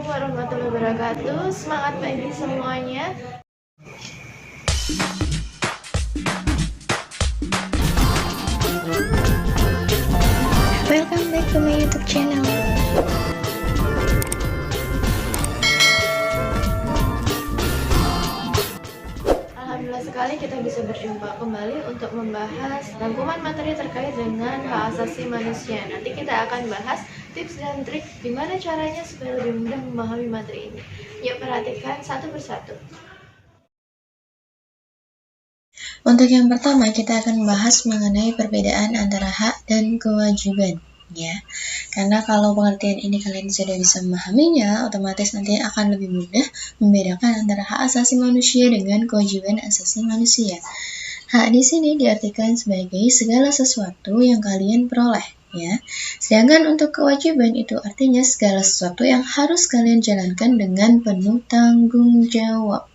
warahmatullahi wabarakatuh. Semangat pagi semuanya. Welcome back to my YouTube channel. Alhamdulillah sekali kita bisa berjumpa kembali untuk membahas rangkuman materi terkait dengan hak asasi manusia. Nanti kita akan bahas tips dan trik gimana caranya supaya lebih mudah memahami materi ini. Yuk perhatikan satu persatu. Untuk yang pertama, kita akan membahas mengenai perbedaan antara hak dan kewajiban. Ya, karena kalau pengertian ini kalian sudah bisa memahaminya, otomatis nanti akan lebih mudah membedakan antara hak asasi manusia dengan kewajiban asasi manusia. Hak di sini diartikan sebagai segala sesuatu yang kalian peroleh, ya. Sedangkan untuk kewajiban itu artinya segala sesuatu yang harus kalian jalankan dengan penuh tanggung jawab.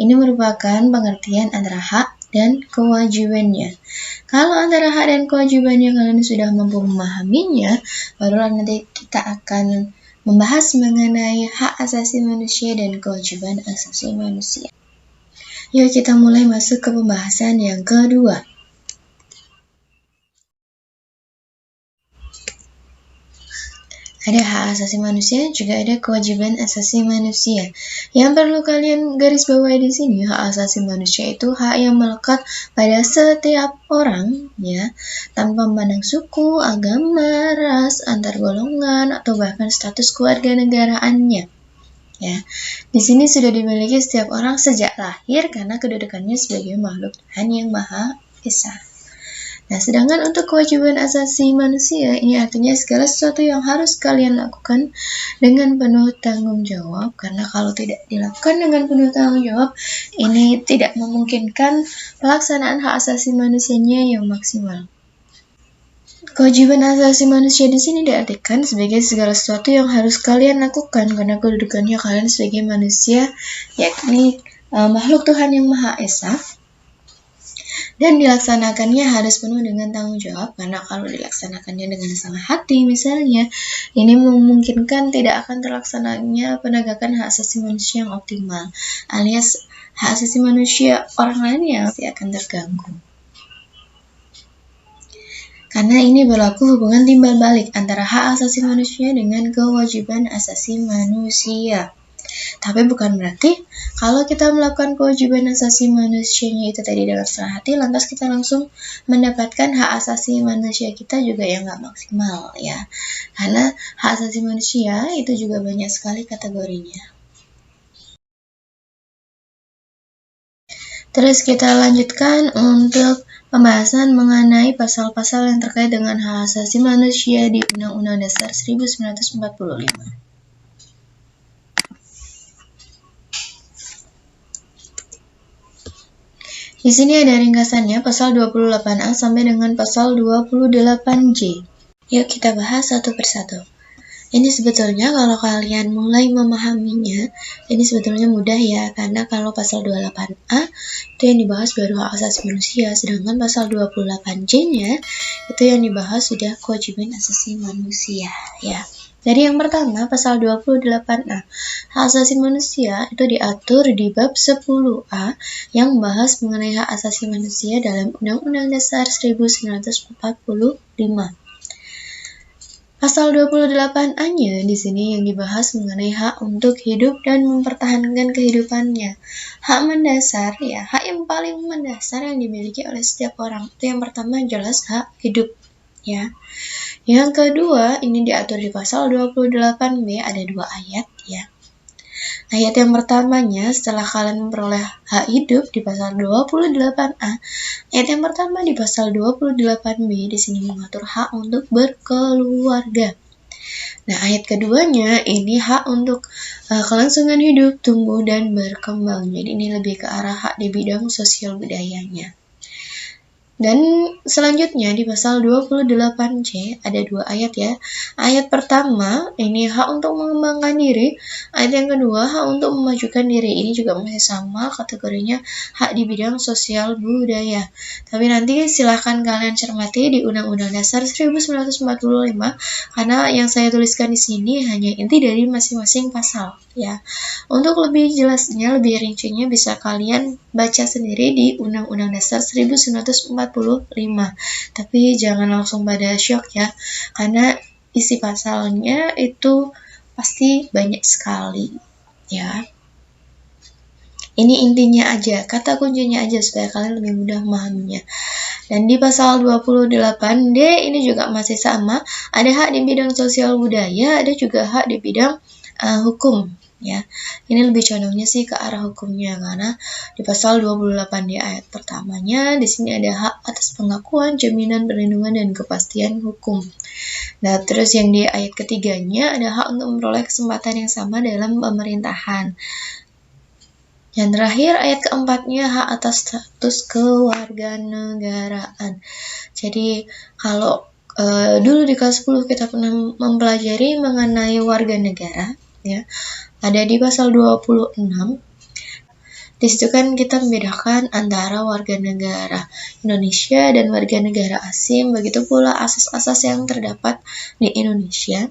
Ini merupakan pengertian antara hak dan kewajibannya. Kalau antara hak dan kewajibannya kalian sudah mampu memahaminya, barulah nanti kita akan membahas mengenai hak asasi manusia dan kewajiban asasi manusia. Yuk kita mulai masuk ke pembahasan yang kedua. Ada hak asasi manusia, juga ada kewajiban asasi manusia. Yang perlu kalian garis bawahi di sini, hak asasi manusia itu hak yang melekat pada setiap orang, ya, tanpa memandang suku, agama, ras, antar golongan, atau bahkan status kewarganegaraannya. Ya, di sini sudah dimiliki setiap orang sejak lahir karena kedudukannya sebagai makhluk Tuhan yang Maha Esa. Nah, sedangkan untuk kewajiban asasi manusia, ini artinya segala sesuatu yang harus kalian lakukan dengan penuh tanggung jawab, karena kalau tidak dilakukan dengan penuh tanggung jawab, ini tidak memungkinkan pelaksanaan hak asasi manusianya yang maksimal. Kewajiban asasi manusia di sini diartikan sebagai segala sesuatu yang harus kalian lakukan karena kedudukannya kalian sebagai manusia, yakni makhluk Tuhan yang Maha Esa. Dan dilaksanakannya harus penuh dengan tanggung jawab, karena kalau dilaksanakannya dengan setengah hati misalnya, ini memungkinkan tidak akan terlaksananya penegakan hak asasi manusia yang optimal, alias hak asasi manusia orang lain yang pasti akan terganggu. Karena ini berlaku hubungan timbal balik antara hak asasi manusia dengan kewajiban asasi manusia. Tapi bukan berarti kalau kita melakukan kewajiban asasi manusianya itu tadi dengan setengah hati, lantas kita langsung mendapatkan hak asasi manusia kita juga yang nggak maksimal, ya. Karena hak asasi manusia itu juga banyak sekali kategorinya. Terus kita lanjutkan untuk pembahasan mengenai pasal-pasal yang terkait dengan hak asasi manusia di Undang-Undang Dasar 1945. Di sini ada ringkasannya pasal 28A sampai dengan pasal 28J. Yuk kita bahas satu persatu. Ini sebetulnya kalau kalian mulai memahaminya, ini sebetulnya mudah ya, karena kalau pasal 28A itu yang dibahas baru hak asasi manusia, sedangkan pasal 28J-nya itu yang dibahas sudah kewajiban asasi manusia, ya. Dari yang pertama, pasal 28A, hak asasi manusia itu diatur di bab 10A yang membahas mengenai hak asasi manusia dalam Undang-Undang Dasar 1945. Pasal 28A-nya di sini yang dibahas mengenai hak untuk hidup dan mempertahankan kehidupannya. Hak mendasar, ya, hak yang paling mendasar yang dimiliki oleh setiap orang. Itu yang pertama jelas hak hidup, ya. Yang kedua, ini diatur di pasal 28B, ada 2 ayat, ya. Ayat yang pertamanya, setelah kalian memperoleh hak hidup di pasal 28A, ayat yang pertama di pasal 28B di sini mengatur hak untuk berkeluarga. Nah, ayat keduanya ini hak untuk kelangsungan hidup, tumbuh, dan berkembang. Jadi ini lebih ke arah hak di bidang sosial budayanya. Dan selanjutnya di pasal 28C ada 2 ayat ya. Ayat pertama ini hak untuk mengembangkan diri. Ayat yang kedua hak untuk memajukan diri. Ini juga masih sama kategorinya hak di bidang sosial budaya. Tapi nanti silahkan kalian cermati di Undang-Undang Dasar 1945 karena yang saya tuliskan di sini hanya inti dari masing-masing pasal ya. Untuk lebih jelasnya, lebih rincinya bisa kalian baca sendiri di Undang-Undang Dasar 1945. Tapi jangan langsung pada syok ya, karena isi pasalnya itu pasti banyak sekali ya. Ini intinya aja, kata kuncinya aja supaya kalian lebih mudah memahaminya. Dan di pasal 28D ini juga masih sama, ada hak di bidang sosial budaya, ada juga hak di bidang hukum ya. Ini lebih condongnya sih ke arah hukumnya karena di pasal 28D ayat pertamanya di sini ada hak atas pengakuan, jaminan, perlindungan dan kepastian hukum. Nah, terus yang di ayat ketiganya ada hak untuk memperoleh kesempatan yang sama dalam pemerintahan. Yang terakhir ayat keempatnya hak atas status kewarganegaraan. Jadi kalau dulu di kelas 10 kita pernah mempelajari mengenai warga negara ya. Ada di pasal 26. Di situ kan kita membedakan antara warga negara Indonesia dan warga negara asing. Begitu pula asas-asas yang terdapat di Indonesia.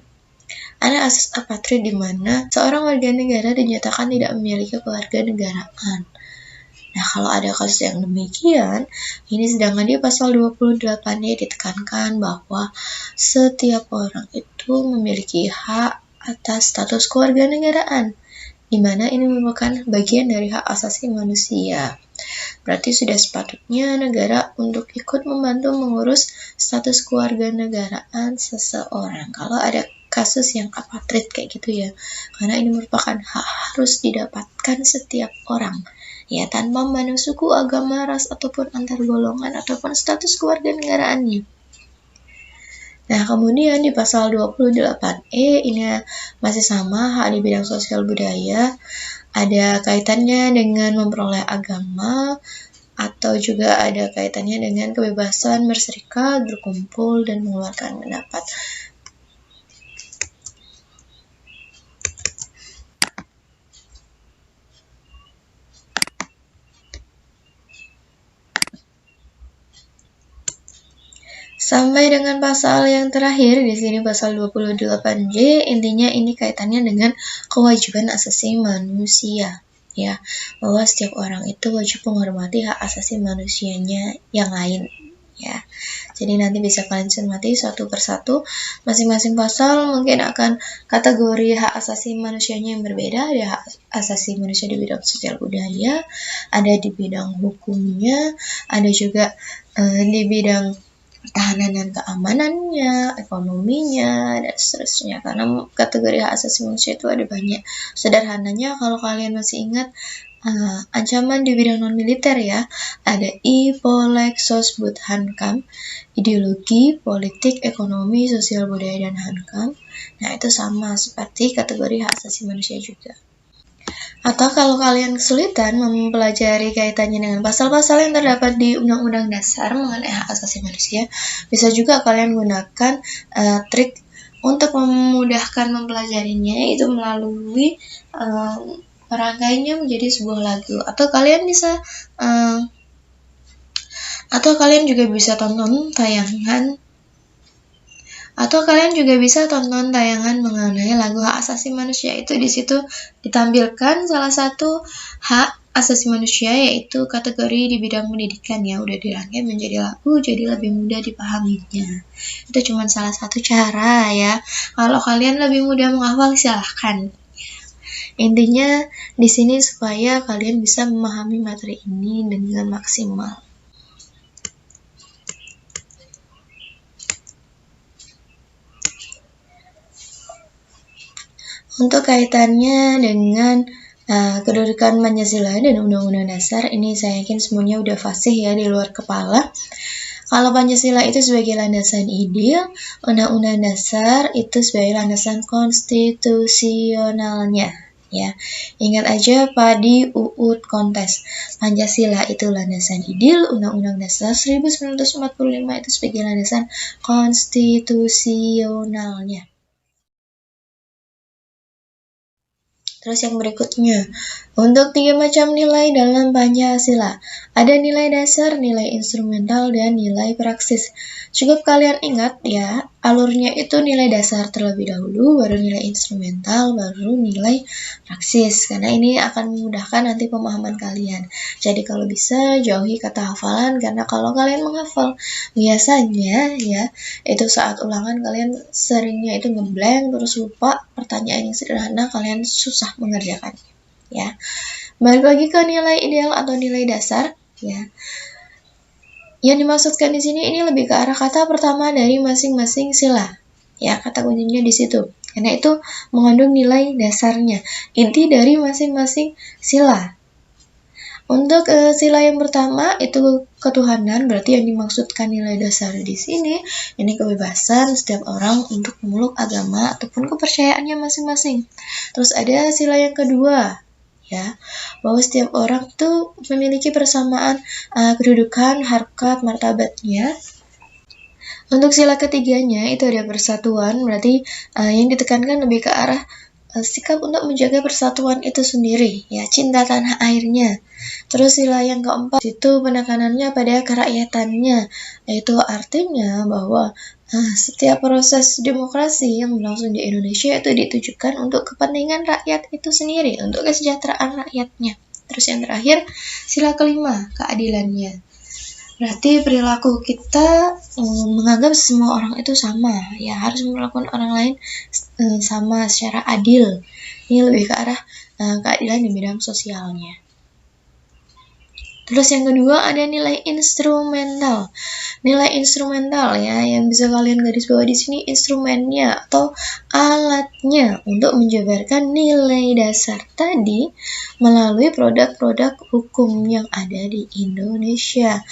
Ada asas apatrid di mana seorang warga negara dinyatakan tidak memiliki kewarganegaraan. Nah, kalau ada kasus yang demikian, ini sedangkan di pasal 28-nya ditekankan bahwa setiap orang itu memiliki hak atas status kewarganegaraan, di mana ini merupakan bagian dari hak asasi manusia. Berarti sudah sepatutnya negara untuk ikut membantu mengurus status kewarganegaraan seseorang. Kalau ada kasus yang apatrid kayak gitu ya, karena ini merupakan hak harus didapatkan setiap orang ya, tanpa memandang suku, agama, ras ataupun antar golongan ataupun status kewarganegaraannya. Nah, kemudian di pasal 28E ini masih sama, hak di bidang sosial budaya, ada kaitannya dengan memperoleh agama, atau juga ada kaitannya dengan kebebasan berserikat, berkumpul, dan mengeluarkan pendapat. Sampai dengan pasal yang terakhir, di sini pasal 28J, intinya ini kaitannya dengan kewajiban asasi manusia. Ya, bahwa setiap orang itu wajib menghormati hak asasi manusianya yang lain. Ya, jadi nanti bisa kalian cermati satu persatu. Masing-masing pasal mungkin akan kategori hak asasi manusianya yang berbeda. Ada hak asasi manusia di bidang sosial budaya, ada di bidang hukumnya, ada juga di bidang pertahanan dan keamanannya, ekonominya, dan seterusnya. Karena kategori hak asasi manusia itu ada banyak. Sederhananya kalau kalian masih ingat ancaman di bidang non-militer ya, ada I-Polek, Sosbud, Hankam, ideologi, politik, ekonomi, sosial budaya, dan Hankam. Nah, itu sama seperti kategori hak asasi manusia juga. Atau kalau kalian kesulitan mempelajari kaitannya dengan pasal-pasal yang terdapat di Undang-Undang Dasar mengenai hak asasi manusia, bisa juga kalian gunakan trik untuk memudahkan mempelajarinya, yaitu melalui merangkainya menjadi sebuah lagu. Atau kalian juga bisa tonton tayangan mengenai lagu hak asasi manusia. Itu di situ ditampilkan salah satu hak asasi manusia, yaitu kategori di bidang pendidikan ya, udah dirangkai menjadi lagu jadi lebih mudah dipahaminya. Itu cuma salah satu cara ya. Kalau kalian lebih mudah menghafal silahkan. Intinya di sini supaya kalian bisa memahami materi ini dengan maksimal. Untuk kaitannya dengan kedudukan Pancasila dan Undang-Undang Dasar, ini saya yakin semuanya udah fasih ya di luar kepala. Kalau Pancasila itu sebagai landasan ideal, Undang-Undang Dasar itu sebagai landasan konstitusionalnya Ya, ingat aja di UUD kontes. Pancasila itu landasan ideal, Undang-Undang Dasar 1945 itu sebagai landasan konstitusionalnya. Terus yang berikutnya, untuk 3 macam nilai dalam Pancasila, ada nilai dasar, nilai instrumental, dan nilai praksis. Cukup kalian ingat ya, alurnya itu nilai dasar terlebih dahulu, baru nilai instrumental, baru nilai praksis. Karena ini akan memudahkan nanti pemahaman kalian. Jadi kalau bisa jauhi kata hafalan, karena kalau kalian menghafal, biasanya ya, itu saat ulangan kalian seringnya itu ngeblank, terus lupa pertanyaan yang sederhana, kalian susah mengerjakannya. Ya, balik lagi ke nilai ideal atau nilai dasar. Ya, yang dimaksudkan di sini ini lebih ke arah kata pertama dari masing-masing sila. Ya, kata kuncinya di situ. Karena itu mengandung nilai dasarnya, inti dari masing-masing sila. Untuk sila yang pertama itu ketuhanan, berarti yang dimaksudkan nilai dasar di sini ini kebebasan setiap orang untuk memeluk agama ataupun kepercayaannya masing-masing. Terus ada sila yang kedua, ya, bahwa setiap orang itu memiliki persamaan kedudukan, harkat, martabatnya. Untuk sila ketiganya itu ada persatuan, berarti yang ditekankan lebih ke arah sikap untuk menjaga persatuan itu sendiri, ya, cinta tanah airnya. Terus sila yang keempat itu penekanannya pada kerakyatannya, yaitu artinya bahwa setiap proses demokrasi yang berlangsung di Indonesia itu ditujukan untuk kepentingan rakyat itu sendiri, untuk kesejahteraan rakyatnya. Terus yang terakhir, sila kelima, keadilannya. Berarti perilaku kita menganggap semua orang itu sama, ya, harus memperlakukan orang lain sama secara adil. Ini lebih ke arah keadilan di bidang sosialnya. Terus yang kedua ada nilai instrumental. Nilai instrumental ya, yang bisa kalian garis bawah di sini instrumennya atau alatnya untuk menjabarkan nilai dasar tadi melalui produk-produk hukum yang ada di Indonesia,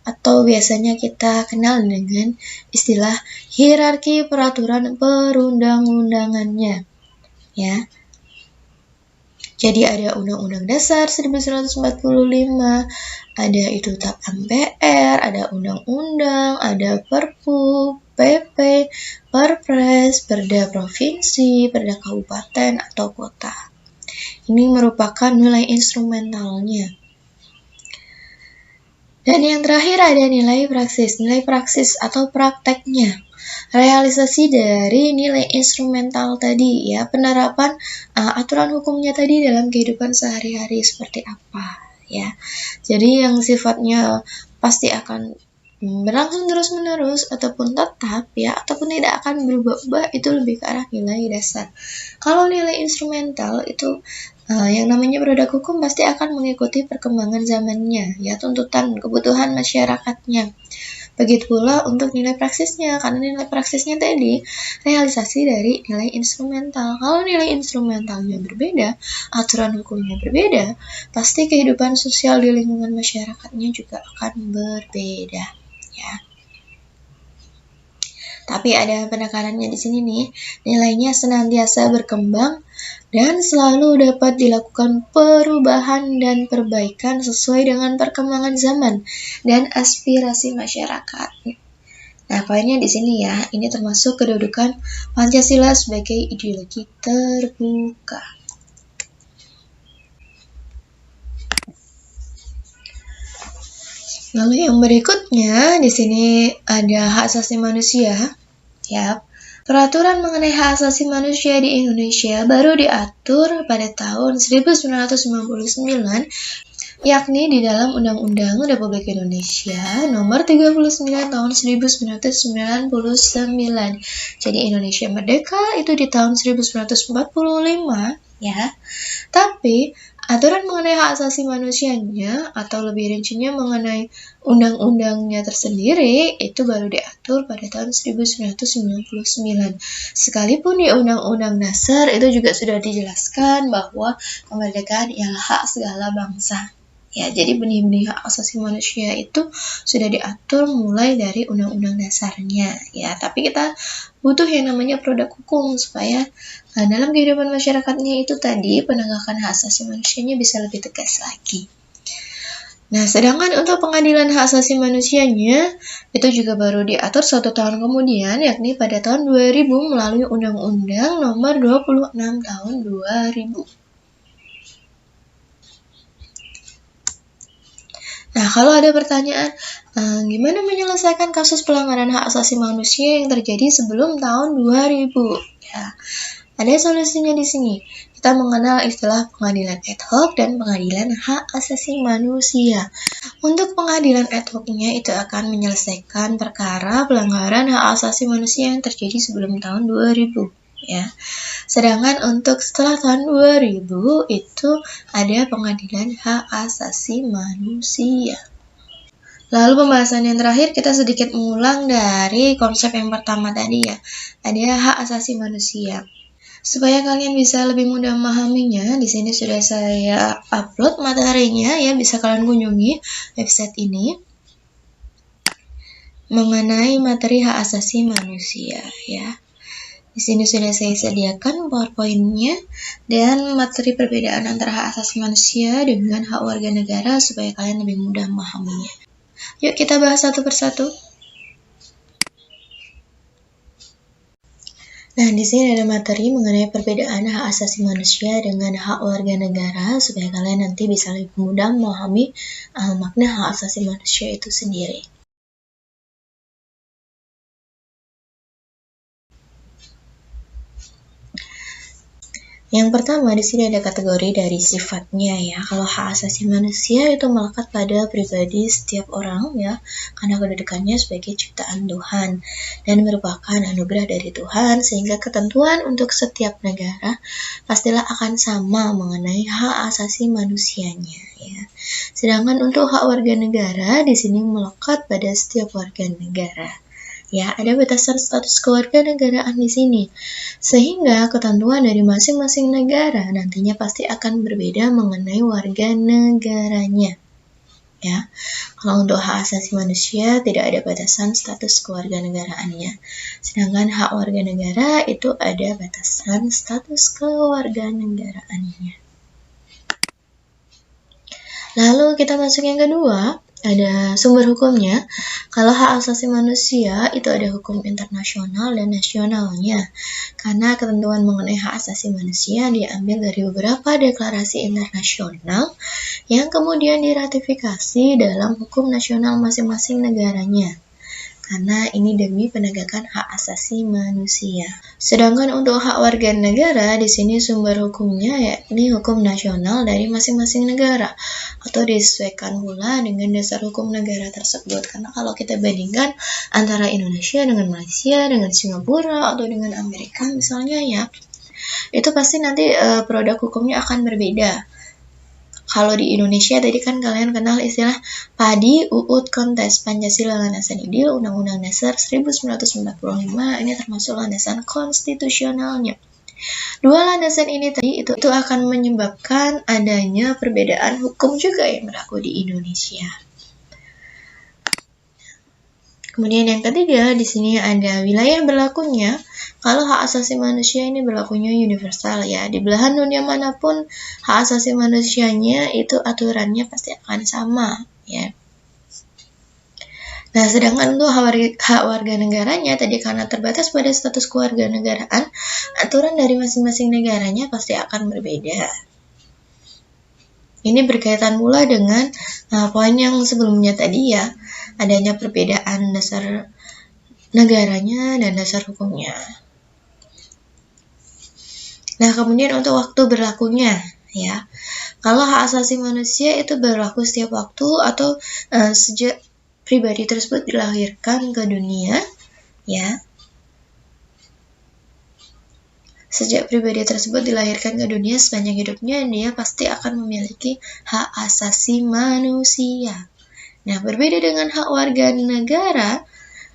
atau biasanya kita kenal dengan istilah hierarki peraturan perundang-undangannya. Ya. Jadi ada Undang-Undang Dasar 1945, ada itu TAP MPR, ada undang-undang, ada Perpu, PP, Perpres, Perda Provinsi, Perda Kabupaten atau Kota. Ini merupakan nilai instrumentalnya. Dan yang terakhir ada nilai praksis atau prakteknya. Realisasi dari nilai instrumental tadi, ya, penerapan aturan hukumnya tadi dalam kehidupan sehari-hari seperti apa, ya. Jadi yang sifatnya pasti akan berlangsung terus-menerus ataupun tetap, ya, ataupun tidak akan berubah-ubah, itu lebih ke arah nilai dasar. Kalau nilai instrumental itu yang namanya produk hukum pasti akan mengikuti perkembangan zamannya, ya, tuntutan kebutuhan masyarakatnya. Begitu pula untuk nilai praksisnya, karena nilai praksisnya tadi realisasi dari nilai instrumental. Kalau nilai instrumentalnya berbeda, aturan hukumnya berbeda, pasti kehidupan sosial di lingkungan masyarakatnya juga akan berbeda, ya. Tapi ada penekanannya di sini nih, nilainya senantiasa berkembang dan selalu dapat dilakukan perubahan dan perbaikan sesuai dengan perkembangan zaman dan aspirasi masyarakat. Nah, poinnya di sini ya, ini termasuk kedudukan Pancasila sebagai ideologi terbuka. Lalu yang berikutnya di sini ada hak asasi manusia. Ya, peraturan mengenai hak asasi manusia di Indonesia baru diatur pada tahun 1999, yakni di dalam Undang-Undang Republik Indonesia Nomor 39 Tahun 1999. Jadi Indonesia merdeka itu di tahun 1945, ya. Tapi aturan mengenai hak asasi manusianya atau lebih rincinya mengenai undang-undangnya tersendiri itu baru diatur pada tahun 1999. Sekalipun di Undang-Undang Dasar itu juga sudah dijelaskan bahwa kemerdekaan ialah hak segala bangsa. Ya, jadi benih-benih hak asasi manusia itu sudah diatur mulai dari undang-undang dasarnya. Ya, tapi kita butuh yang namanya produk hukum supaya dalam kehidupan masyarakatnya itu tadi penegakan hak asasi manusianya bisa lebih tegas lagi. Nah, sedangkan untuk pengadilan hak asasi manusianya itu juga baru diatur 1 tahun kemudian, yakni pada tahun 2000 melalui Undang-Undang Nomor 26 Tahun 2000. Nah, kalau ada pertanyaan, gimana menyelesaikan kasus pelanggaran hak asasi manusia yang terjadi sebelum tahun 2000? Ya, ada solusinya di sini. Kita mengenal istilah pengadilan ad hoc dan pengadilan hak asasi manusia. Untuk pengadilan ad hoc-nya itu akan menyelesaikan perkara pelanggaran hak asasi manusia yang terjadi sebelum tahun 2000. Ya. Sedangkan untuk setelah tahun 2000 itu ada pengadilan hak asasi manusia. Lalu pembahasan yang terakhir kita sedikit mengulang dari konsep yang pertama tadi ya. Ada hak asasi manusia. Supaya kalian bisa lebih mudah memahaminya, di sini sudah saya upload materinya ya, bisa kalian kunjungi website ini mengenai materi hak asasi manusia ya. Di sini sudah saya sediakan PowerPoint-nya dan materi perbedaan antara hak asasi manusia dengan hak warga negara supaya kalian lebih mudah memahaminya. Yuk kita bahas satu persatu. Nah, di sini ada materi mengenai perbedaan hak asasi manusia dengan hak warga negara supaya kalian nanti bisa lebih mudah memahami makna hak asasi manusia itu sendiri. Yang pertama di sini ada kategori dari sifatnya ya. Kalau hak asasi manusia itu melekat pada pribadi setiap orang ya, karena kedudukannya sebagai ciptaan Tuhan dan merupakan anugerah dari Tuhan, sehingga ketentuan untuk setiap negara pastilah akan sama mengenai hak asasi manusianya ya. Sedangkan untuk hak warga negara di sini melekat pada setiap warga negara. Ya, ada batasan status kewarganegaraan di sini. Sehingga ketentuan dari masing-masing negara nantinya pasti akan berbeda mengenai warga negaranya. Ya. Kalau untuk hak asasi manusia tidak ada batasan status kewarganegaraannya. Sedangkan hak warga negara itu ada batasan status kewarganegaraannya. Lalu kita masuk yang kedua. Ada sumber hukumnya. Kalau hak asasi manusia itu ada hukum internasional dan nasionalnya. Karena ketentuan mengenai hak asasi manusia diambil dari beberapa deklarasi internasional yang kemudian diratifikasi dalam hukum nasional masing-masing negaranya. Karena ini demi penegakan hak asasi manusia. Sedangkan untuk hak warga negara, di sini sumber hukumnya yakni hukum nasional dari masing-masing negara atau disesuaikan pula dengan dasar hukum negara tersebut. Karena kalau kita bandingkan antara Indonesia dengan Malaysia, dengan Singapura atau dengan Amerika misalnya ya, itu pasti nanti produk hukumnya akan berbeda. Kalau di Indonesia tadi kan kalian kenal istilah PADI, UUD, Kontes, Pancasila, Landasan Ideal, Undang-Undang Dasar 1945, ini termasuk landasan konstitusionalnya. Dua landasan ini tadi itu akan menyebabkan adanya perbedaan hukum juga yang berlaku di Indonesia. Kemudian yang ketiga, di sini ada wilayah berlakunya. Kalau hak asasi manusia ini berlakunya universal ya. Di belahan dunia manapun hak asasi manusianya itu aturannya pasti akan sama ya. Nah, sedangkan untuk hak warga negaranya tadi karena terbatas pada status kewarganegaraan, aturan dari masing-masing negaranya pasti akan berbeda. Ini berkaitan pula dengan poin yang sebelumnya tadi ya, adanya perbedaan dasar negaranya dan dasar hukumnya. Nah, kemudian untuk waktu berlakunya ya. Kalau hak asasi manusia itu berlaku setiap waktu atau sejak pribadi tersebut dilahirkan ke dunia ya. Sejak pribadi tersebut dilahirkan ke dunia sepanjang hidupnya, dia pasti akan memiliki hak asasi manusia. Nah, berbeda dengan hak warga negara,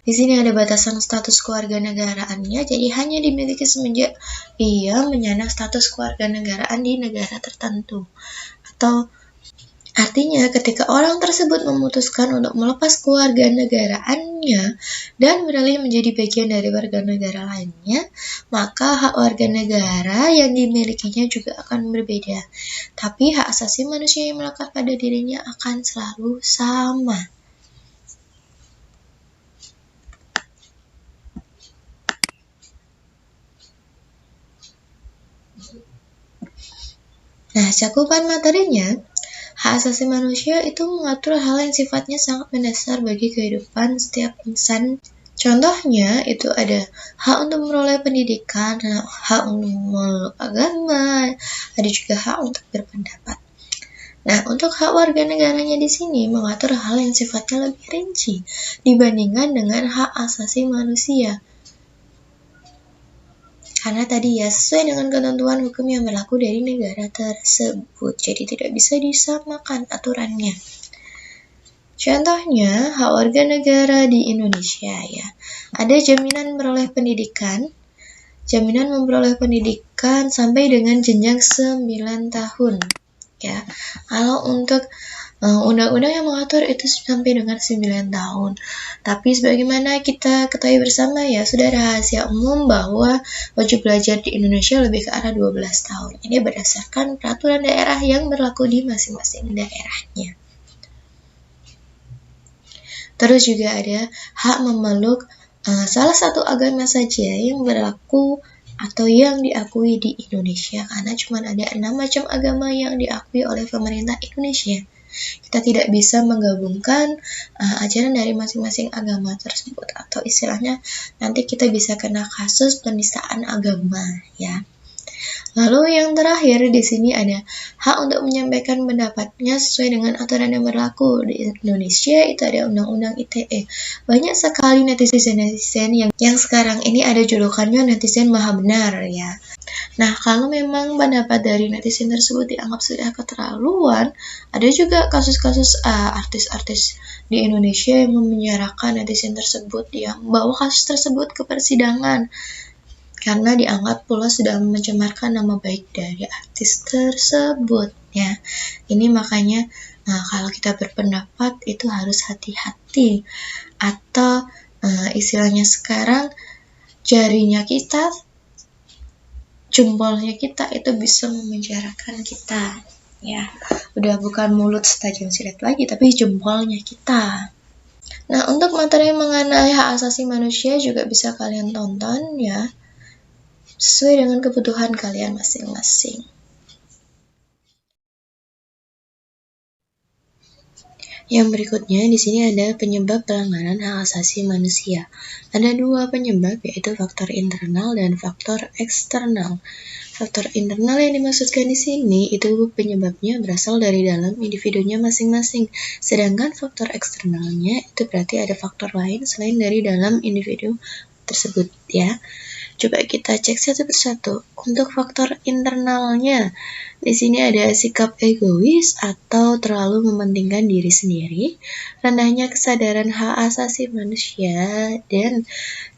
di sini ada batasan status kewarganegaraannya, jadi hanya dimiliki semenjak ia menyandang status kewarganegaraan di negara tertentu. Atau Artinya, ketika orang tersebut memutuskan untuk melepas kewarganegaraannya dan beralih menjadi bagian dari warga negara lainnya, maka hak warga negara yang dimilikinya juga akan berbeda. Tapi hak asasi manusia yang melekat pada dirinya akan selalu sama. Nah, cakupan materinya, hak asasi manusia itu mengatur hal yang sifatnya sangat mendasar bagi kehidupan setiap insan. Contohnya itu ada hak untuk memperoleh pendidikan, hak untuk memeluk agama, ada juga hak untuk berpendapat. Nah, untuk hak warga negaranya di sini mengatur hal yang sifatnya lebih rinci dibandingkan dengan hak asasi manusia. Karena tadi ya sesuai dengan ketentuan hukum yang berlaku dari negara tersebut, jadi tidak bisa disamakan aturannya. Contohnya, hak warga negara di Indonesia ya. Ada jaminan memperoleh pendidikan sampai dengan jenjang 9 tahun. Ya. Kalau untuk undang-undang yang mengatur itu sampai dengan 9 tahun. Tapi sebagaimana kita ketahui bersama ya, sudah rahasia umum bahwa wajib belajar di Indonesia lebih ke arah 12 tahun. Ini berdasarkan peraturan daerah yang berlaku di masing-masing daerahnya. Terus juga ada hak memeluk salah satu agama saja yang berlaku atau yang diakui di Indonesia, karena cuma ada 6 macam agama yang diakui oleh pemerintah Indonesia. Kita tidak bisa menggabungkan ajaran dari masing-masing agama tersebut, atau istilahnya nanti kita bisa kena kasus penistaan agama ya. Lalu yang terakhir di sini ada hak untuk menyampaikan pendapatnya sesuai dengan aturan yang berlaku di Indonesia. Itu ada Undang-Undang ITE. Banyak sekali netizen yang sekarang ini ada julukannya netizen maha benar ya. Nah, kalau memang pendapat dari netizen tersebut dianggap sudah keterlaluan, ada juga kasus-kasus artis-artis di Indonesia yang memenjarakan netizen tersebut, yang membawa kasus tersebut ke persidangan karena dianggap pula sudah mencemarkan nama baik dari artis tersebut ya. Ini makanya kalau kita berpendapat itu harus hati-hati, atau istilahnya sekarang jarinya kita, jempolnya kita itu bisa memenjarakan kita ya. Udah bukan mulut setajam silet lagi, tapi jempolnya kita. Nah, untuk materi mengenai hak asasi manusia juga bisa kalian tonton ya, sesuai dengan kebutuhan kalian masing-masing. Yang berikutnya di sini ada penyebab pelanggaran hak asasi manusia. Ada 2 penyebab, yaitu faktor internal dan faktor eksternal. Faktor internal yang dimaksudkan di sini itu penyebabnya berasal dari dalam individunya masing-masing. Sedangkan faktor eksternalnya itu berarti ada faktor lain selain dari dalam individu tersebut ya. Coba kita cek satu persatu. Untuk faktor internalnya, di sini ada sikap egois atau terlalu mementingkan diri sendiri, rendahnya kesadaran hak asasi manusia, dan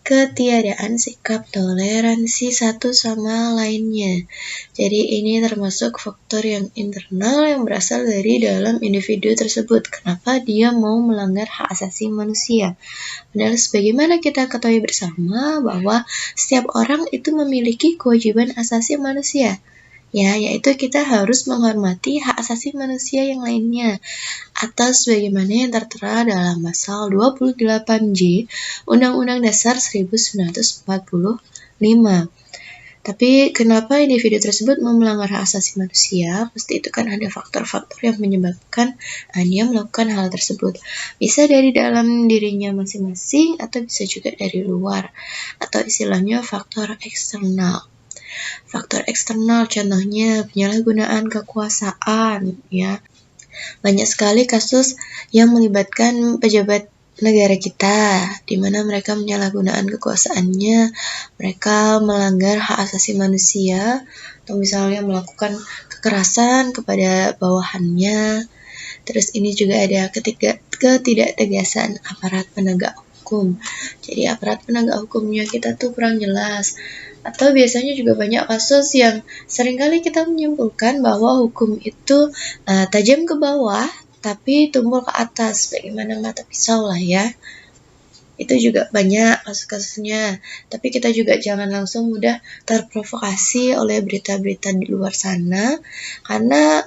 ketiadaan sikap toleransi satu sama lainnya. Jadi ini termasuk faktor yang internal yang berasal dari dalam individu tersebut. Kenapa dia mau melanggar hak asasi manusia? Padahal sebagaimana kita ketahui bersama bahwa setiap orang itu memiliki kewajiban asasi manusia. Ya, yaitu kita harus menghormati hak asasi manusia yang lainnya, atau sebagaimana yang tertera dalam pasal 28J Undang-Undang Dasar 1945. Tapi kenapa individu tersebut mau melanggar hak asasi manusia? Pasti itu kan ada faktor-faktor yang menyebabkan dia melakukan hal tersebut. Bisa dari dalam dirinya masing-masing, atau bisa juga dari luar, atau istilahnya faktor eksternal. Faktor eksternal contohnya penyalahgunaan kekuasaan ya. Banyak sekali kasus yang melibatkan pejabat negara kita, di mana mereka menyalahgunakan kekuasaannya, mereka melanggar hak asasi manusia, atau misalnya melakukan kekerasan kepada bawahannya. Terus ini juga ada ketidaktegasan aparat penegak hukum. Jadi aparat penegak hukumnya kita tuh kurang jelas. Atau biasanya juga banyak kasus yang seringkali kita menyimpulkan bahwa hukum itu tajam ke bawah tapi tumpul ke atas, bagaimana mata pisau lah ya. Itu juga banyak kasus-kasusnya, tapi kita juga jangan langsung mudah terprovokasi oleh berita-berita di luar sana, karena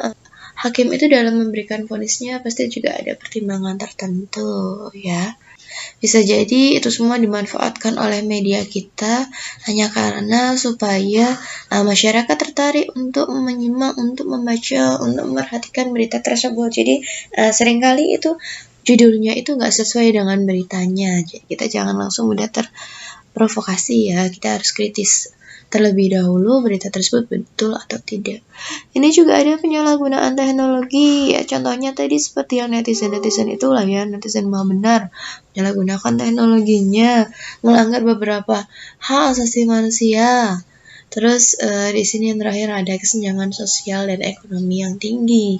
hakim itu dalam memberikan vonisnya pasti juga ada pertimbangan tertentu ya. Bisa jadi itu semua dimanfaatkan oleh media kita hanya karena supaya masyarakat tertarik untuk menyimak, untuk membaca, untuk memperhatikan berita tersebut. Jadi seringkali itu judulnya itu nggak sesuai dengan beritanya. Jadi kita jangan langsung mudah terprovokasi ya. Kita harus kritis terlebih dahulu berita tersebut betul atau tidak. Ini juga ada penyalahgunaan teknologi ya, contohnya tadi seperti yang netizen itulah ya, netizen maha benar menyalahgunakan teknologinya, melanggar beberapa hak asasi manusia. Terus di sini yang terakhir ada kesenjangan sosial dan ekonomi yang tinggi.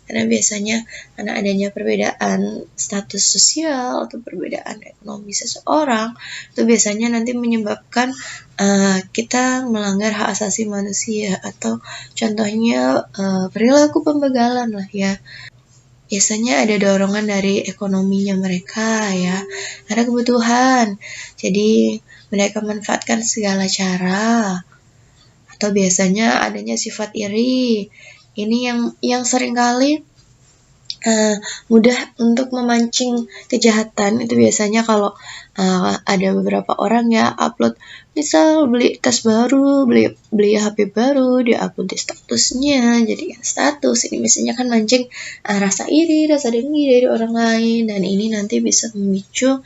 Karena biasanya karena adanya perbedaan status sosial atau perbedaan ekonomi seseorang, itu biasanya nanti menyebabkan kita melanggar hak asasi manusia, atau contohnya perilaku pembegalan lah ya. Biasanya ada dorongan dari ekonominya mereka ya, ada kebutuhan. Jadi mereka manfaatkan segala cara. Atau biasanya adanya sifat iri. Ini yang seringkali mudah untuk memancing kejahatan. Itu biasanya kalau ada beberapa orang ya upload, misal beli tas baru, beli HP baru, dia upload di statusnya, jadi status ini biasanya kan mancing rasa iri, rasa dengki dari orang lain, dan ini nanti bisa memicu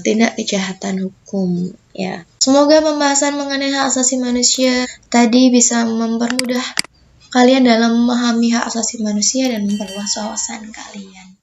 tindak kejahatan hukum ya. Semoga pembahasan mengenai hak asasi manusia tadi bisa mempermudah kalian dalam memahami hak asasi manusia dan memperluas wawasan kalian.